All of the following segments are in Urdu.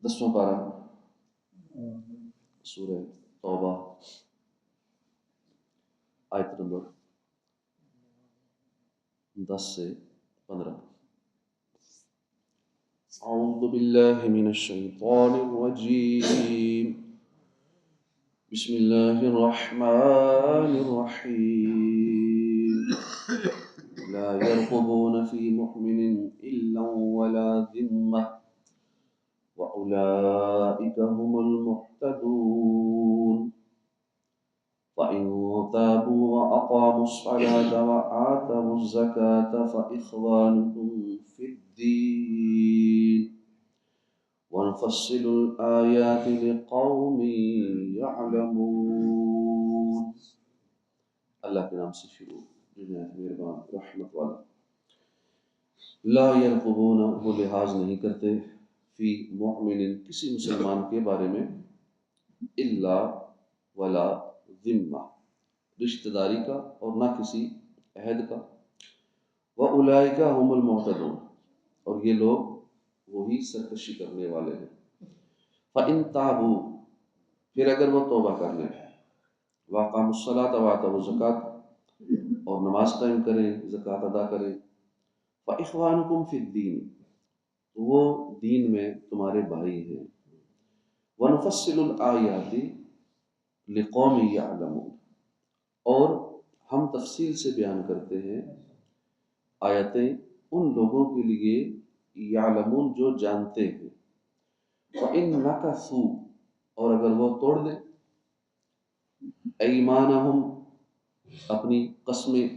10واں پارہ سورہ توبہ آیت نمبر 10 سے 15۔ اعوذ باللہ من الشیطان الرجیم، بسم اللہ الرحمن الرحیم، لا يرقبون في مؤمن إلا ولا ذمة وأولئك هم المهتدون، فإن تابوا وأقاموا الصلاة وآتوا الزكاة فإخوانكم في الدين ونفصل الآيات لقوم يعلمون۔ اللہ کے نام سے شروع، جو نہایت مہربان رحمت والا۔ لا يرقبون، وہ لحاظ نہیں کرتے، فی مؤمن، کسی مسلمان کے بارے میں، الا ولا ذمہ، رشتہ داری کا اور نہ کسی عہد کا، وَأُولَئِكَ هُمُ الْمُعْتَدُونَ، اور یہ لوگ وہی سرکشی کرنے والے ہیں۔ فَإِن تَابُوا، پھر اگر وہ توبہ کر لیں، وَأَقَامُوا الصَّلَاةَ وَآتَوُا الزَّكَاةَ، اور نماز قائم کریں، زکوٰۃ ادا کریں، فَإِخْوَانُكُمْ فِي الدِّينِ، وہ دین میں تمہارے بھائی ہیں، وَنُفَصِّلُ الْآيَاتِ لِقَوْمٍ يَعْلَمُونَ، اور ہم تفصیل سے بیان کرتے ہیں آیتیں ان لوگوں کے لیے، یعلمون، جو جانتے ہیں۔ وَإِن نَكَثُوا، اور اگر وہ توڑ دیں، ایمانہم، اپنی قسمیں،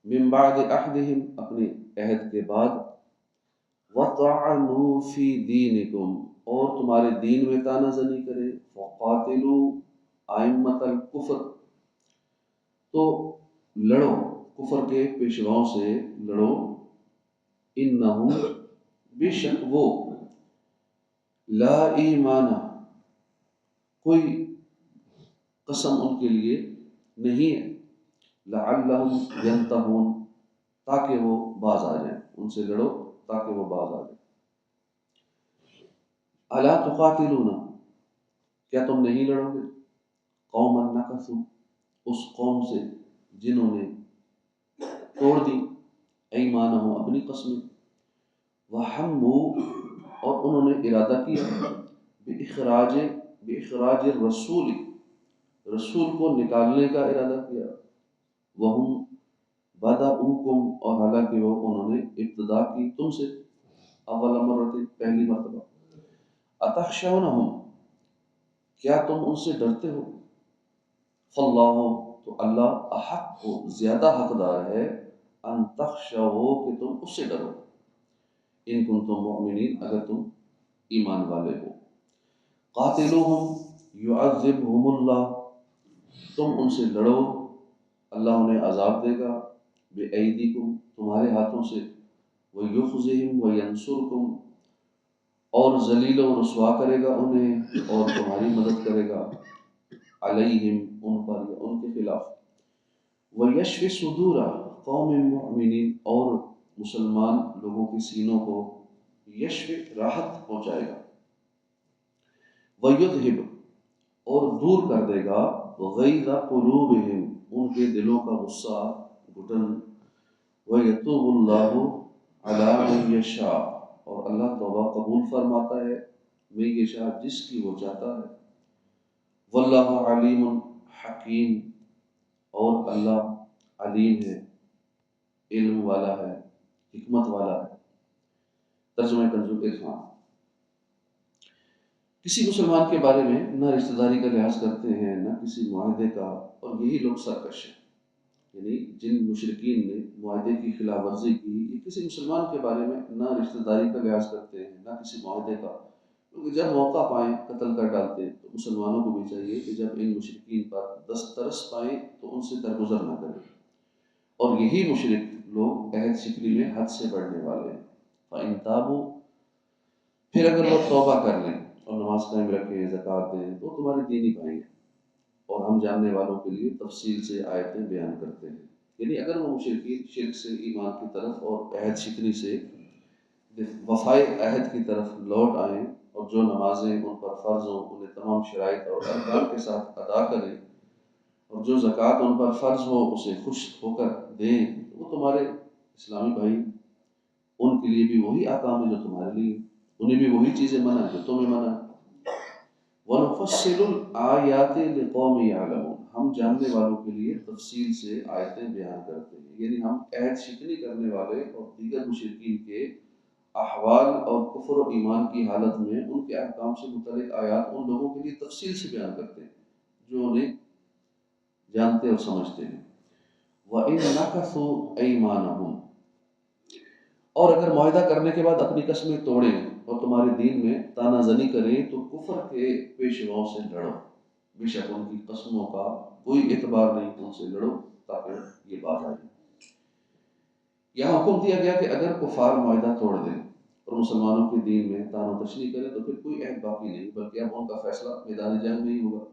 من بعد عہدہم، اپنے عہد کے بعد، وَطَعَنُوا فِي دِينِكُمْ، اور تمہارے دین میں طعنہ زنی کریں، فَقَاتِلُوا أَئِمَّةَ الْكُفْرِ، تو لڑو کفر کے پیشواؤں سے لڑو، انہم، بے شک وہ، لا ایمان، کوئی قسم ان کے لیے نہیں ہے، لعلہم ینتہون، تاکہ وہ باز آ جائیں، ان سے لڑو تاکہ وہ باز آ جائیں۔ الا تقاتلون، کیا تم نہیں لڑو گے، قوما نکثوا، اس قوم سے جنہوں نے توڑ دی، ایمانہم، اپنی قسمیں، وہموا، اور انہوں نے ارادہ کیا، بإخراج الرسول، رسول کو نکالنے کا ارادہ کیا، وہم بدؤکم، اور حالانکہ وہ انہوں نے ابتدا کی تم سے، اول مرۃ، پہلی مرتبہ، اتخشونہم، کیا تم ان سے ڈرتے ہو، فاللہ، تو اللہ، احق، زیادہ حقدار ہے، ان تخشوا، کہ تم اس سے ڈرو، ان کنتم مؤمنین، اگر تم ایمان والے ہو۔ قاتلوہم یعذبہم اللہ، تم ان سے لڑو، اللہ انہیں عذاب دے گا، بِأَیْدِکُم، تمہارے ہاتھوں سے، وَیُخْزِہِم وَینصُرکم، اور ذلیل و رسوا کرے گا انہیں، اور تمہاری مدد کرے گا، علیہم، ان پر یا ان کے خلاف، وَیَشْفِ صُدُورَ قوم مؤمنین، اور مسلمان لوگوں کے سینوں کو یشف، راحت پہنچائے گا، وَیُذْہِبْ، اور دور کر دے گا، غیظ قلوبہم، ان کے دلوں کا غصہ، گھٹن، وَیَتُوبُ اللَّهُ عَلَىٰ مَن یشاء، اور اللہ توبہ قبول فرماتا ہے، من یشاء، جس کی وہ چاہتا ہے، واللہ علیم حکیم، اور اللہ علیم ہے، علم والا ہے، حکمت والا ہے۔ ترجمہ کنز العرفان۔ کسی مسلمان کے بارے میں نہ رشتہ داری کا لحاظ کرتے ہیں، نہ کسی معاہدے کا، اور یہی لوگ سرکش ہیں، یعنی جن مشرکین نے معاہدے کی خلاف ورزی کی، یہ کسی مسلمان کے بارے میں نہ رشتہ داری کا لحاظ کرتے ہیں، نہ کسی معاہدے کا، کیونکہ جب موقع پائیں قتل کر ڈالتے ہیں۔ تو مسلمانوں کو بھی چاہیے کہ جب ان مشرکین پر دسترس پائیں تو ان سے درگزر نہ کریں، اور یہی مشرک لوگ عہد شکنی میں حد سے بڑھنے والے ہیں۔ فَإِن تَابُوا، پھر اگر وہ توبہ کر لیں اور نماز قائم رکھیں، زکوٰۃ دیں، تو تمہارے دینی بھائی ہیں، اور ہم جاننے والوں کے لیے تفصیل سے آیتیں بیان کرتے ہیں۔ یعنی اگر وہ مشرکین شرک سے ایمان کی طرف اور عہد شکنی سے وفائے عہد کی طرف لوٹ آئیں اور جو نمازیں ان پر فرض ہوں انہیں تمام شرائط اور ارکان کے ساتھ ادا کریں، اور جو زکوٰۃ ان پر فرض ہو اسے خوش ہو کر دیں، وہ تمہارے اسلامی بھائی، ان کے لیے بھی وہی احکام ہے جو تمہارے لیے، انہیں بھی وہی چیزیں منع ہیں جو تمہیں منع ہے۔ وَنُفَصِّلُ الْآيَاتِ لِقَوْمٍ يَعْلَمُونَ، ہم جاننے والوں کے لیے تفصیل سے آیتیں بیان کرتے ہیں، یعنی ہم عہد شکنی کرنے والے اور دیگر مشرکین کے احوال اور کفر و ایمان کی حالت میں ان کے احکام سے متعلق آیات ان لوگوں کے لیے تفصیل سے بیان کرتے ہیں جو انہیں جانتے اور سمجھتے ہیں۔ وَإِن نَكَثُوا أَيْمَانَهُمْ، اور اگر معاہدہ کرنے کے بعد اپنی قسمیں توڑیں اور تمہارے دین میں تانا زنی کریں تو کفر کے پیشواؤں سے لڑو، بے شک ان کی قسموں کا کوئی اعتبار نہیں، ان سے لڑو تاکہ یہ بات آئے۔ یہاں حکم دیا گیا کہ اگر کفار معاہدہ توڑ دیں اور مسلمانوں کے دین میں تان و تشنیع کریں تو پھر کوئی عہد باقی نہیں، بلکہ اب ان کا فیصلہ میدان جنگ میں ہی ہوگا۔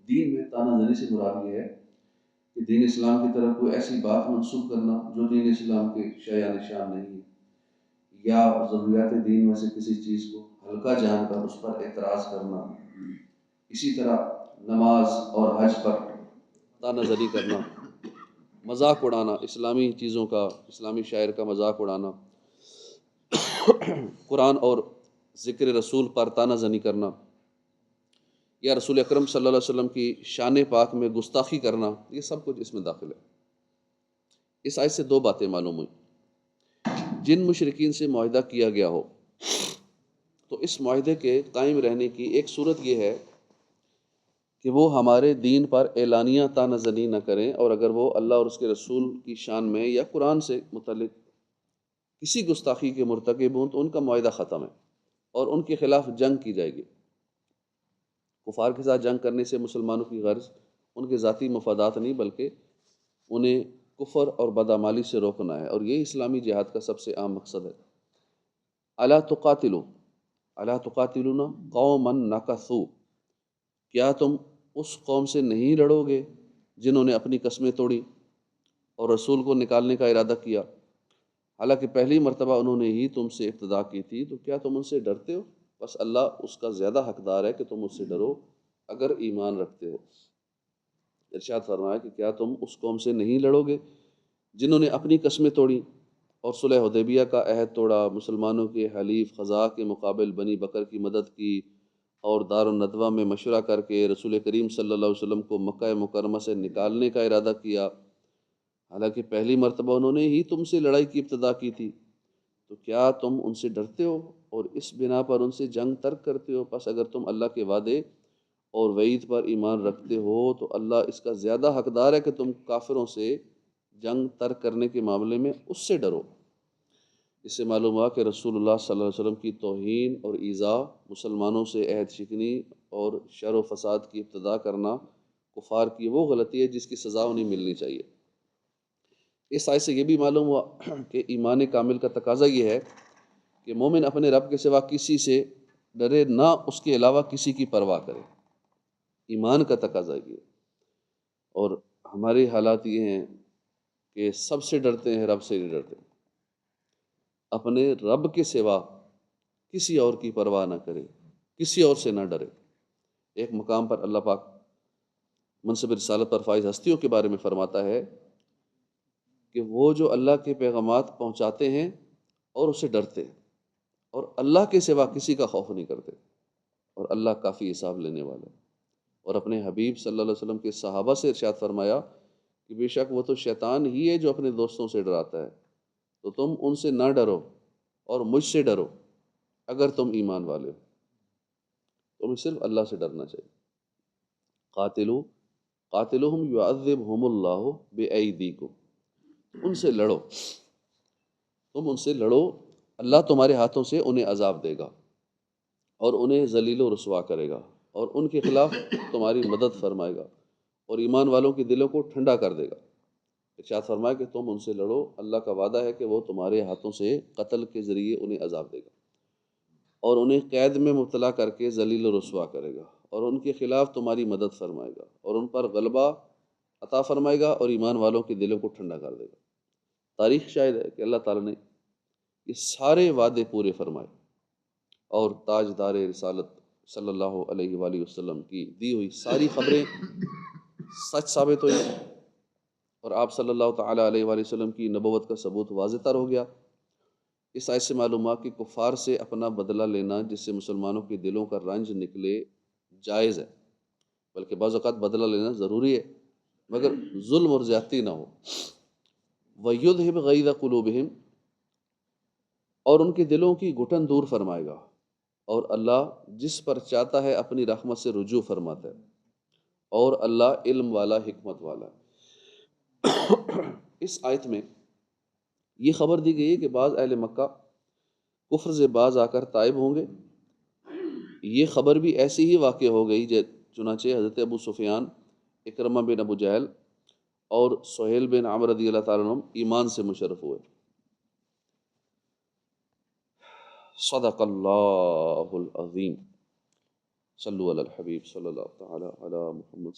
دین میں تانا زنی سے مراد یہ ہے کہ دین اسلام کی طرف کوئی ایسی بات منسوخ کرنا جو دین اسلام کے شایع نشان نہیں ہے، یا ضروریات دین میں سے کسی چیز کو ہلکا جان کر اس پر اعتراض کرنا، اسی طرح نماز اور حج پر تانا زنی کرنا، مذاق اڑانا، اسلامی چیزوں کا، اسلامی شاعر کا مذاق اڑانا، قرآن اور ذکر رسول پر تانا زنی کرنا، یا رسول اکرم صلی اللہ علیہ وسلم کی شان پاک میں گستاخی کرنا، یہ سب کچھ اس میں داخل ہے۔ اس آیت سے دو باتیں معلوم ہوئی۔ جن مشرکین سے معاہدہ کیا گیا ہو تو اس معاہدے کے قائم رہنے کی ایک صورت یہ ہے کہ وہ ہمارے دین پر اعلانیہ تانا زنی نہ کریں، اور اگر وہ اللہ اور اس کے رسول کی شان میں یا قرآن سے متعلق کسی گستاخی کے مرتکب ہوں تو ان کا معاہدہ ختم ہے اور ان کے خلاف جنگ کی جائے گی۔ کفار کے ساتھ جنگ کرنے سے مسلمانوں کی غرض ان کے ذاتی مفادات نہیں، بلکہ انہیں کفر اور بدعمالی سے روکنا ہے، اور یہ اسلامی جہاد کا سب سے عام مقصد ہے۔ الا تقاتلوا، الا تقاتلون قوما نکثوا، کیا تم اس قوم سے نہیں لڑو گے جنہوں نے اپنی قسمیں توڑی اور رسول کو نکالنے کا ارادہ کیا، حالانکہ پہلی مرتبہ انہوں نے ہی تم سے ابتدا کی تھی، تو کیا تم ان سے ڈرتے ہو؟ بس اللہ اس کا زیادہ حقدار ہے کہ تم اس سے ڈرو اگر ایمان رکھتے ہو۔ ارشاد فرمایا کہ کیا تم اس قوم سے نہیں لڑو گے جنہوں نے اپنی قسمیں توڑی اور صلح حدیبیہ کا عہد توڑا، مسلمانوں کے حلیف خزاع کے مقابل بنی بکر کی مدد کی، اور دار الندوہ میں مشورہ کر کے رسول کریم صلی اللہ علیہ وسلم کو مکہ مکرمہ سے نکالنے کا ارادہ کیا، حالانکہ پہلی مرتبہ انہوں نے ہی تم سے لڑائی کی ابتدا کی تھی، تو کیا تم ان سے ڈرتے ہو اور اس بنا پر ان سے جنگ ترک کرتے ہو؟ پس اگر تم اللہ کے وعدے اور وعید پر ایمان رکھتے ہو تو اللہ اس کا زیادہ حقدار ہے کہ تم کافروں سے جنگ ترک کرنے کے معاملے میں اس سے ڈرو۔ اس سے معلوم ہوا کہ رسول اللہ صلی اللہ علیہ وسلم کی توہین اور ایذا، مسلمانوں سے عہد شکنی اور شر و فساد کی ابتدا کرنا کفار کی وہ غلطی ہے جس کی سزا انہیں ملنی چاہیے۔ اس آیت سے یہ بھی معلوم ہوا کہ ایمان کامل کا تقاضا یہ ہے کہ مومن اپنے رب کے سوا کسی سے ڈرے نہ اس کے علاوہ کسی کی پرواہ کرے، ایمان کا تقاضا یہ ہے۔ اور ہمارے حالات یہ ہیں کہ سب سے ڈرتے ہیں، رب سے نہیں ڈرتے، اپنے رب کے سوا کسی اور کی پرواہ نہ کرے، کسی اور سے نہ ڈرے۔ ایک مقام پر اللہ پاک منصب رسالت پر فائز ہستیوں کے بارے میں فرماتا ہے کہ وہ جو اللہ کے پیغامات پہنچاتے ہیں اور اسے ڈرتے ہیں اور اللہ کے سوا کسی کا خوف نہیں کرتے، اور اللہ کافی حساب لینے والا ہے۔ اور اپنے حبیب صلی اللہ علیہ وسلم کے صحابہ سے ارشاد فرمایا کہ بے شک وہ تو شیطان ہی ہے جو اپنے دوستوں سے ڈراتا ہے، تو تم ان سے نہ ڈرو اور مجھ سے ڈرو اگر تم ایمان والے ہو۔ تمہیں صرف اللہ سے ڈرنا چاہیے۔ قاتلوہم یعذبہم اللہ بایدیکم، ان سے لڑو، تم ان سے لڑو، اللہ تمہارے ہاتھوں سے انہیں عذاب دے گا اور انہیں ذلیل و رسوا کرے گا، اور ان کے خلاف تمہاری مدد فرمائے گا اور ایمان والوں کے دلوں کو ٹھنڈا کر دے گا۔ ارشاد فرمایا کہ تم ان سے لڑو، اللہ کا وعدہ ہے کہ وہ تمہارے ہاتھوں سے قتل کے ذریعے انہیں عذاب دے گا اور انہیں قید میں مبتلا کر کے ذلیل و رسوا کرے گا، اور ان کے خلاف تمہاری مدد فرمائے گا اور ان پر غلبہ عطا فرمائے گا اور ایمان والوں کے دلوں کو ٹھنڈا کر دے گا۔ تاریخ شاہد ہے کہ اللہ تعالیٰ نے یہ سارے وعدے پورے فرمائے، اور تاجدار رسالت صلی اللہ علیہ وآلہ وسلم کی دی ہوئی ساری خبریں سچ ثابت ہوئی، اور آپ صلی اللہ تعالیٰ علیہ وآلہ وسلم کی نبوت کا ثبوت واضح تر ہو گیا۔ اس آیت سے معلوم ہوا کہ کفار سے اپنا بدلہ لینا، جس سے مسلمانوں کے دلوں کا رنج نکلے، جائز ہے، بلکہ بعض اوقات بدلہ لینا ضروری ہے، مگر ظلم اور زیادتی نہ ہو۔ وَيُذْهِبْ غَيْظَ قُلُوبِهِمْ، اور ان کے دلوں کی گھٹن دور فرمائے گا، اور اللہ جس پر چاہتا ہے اپنی رحمت سے رجوع فرماتا ہے، اور اللہ علم والا، حکمت والا ہے۔ اس آیت میں یہ خبر دی گئی ہے کہ بعض اہل مکہ کفر سے باز آ کر تائب ہوں گے۔ یہ خبر بھی ایسی ہی واقع ہو گئی، چنانچہ حضرت ابو سفیان، اکرمہ بن ابو جہل اور سہیل بن عمرو رضی اللہ تعالیٰ عنہ ایمان سے مشرف ہوئے۔ صدق اللہ العظیم۔ صلو علی الحبیب صلی اللہ تعالی علی محمد۔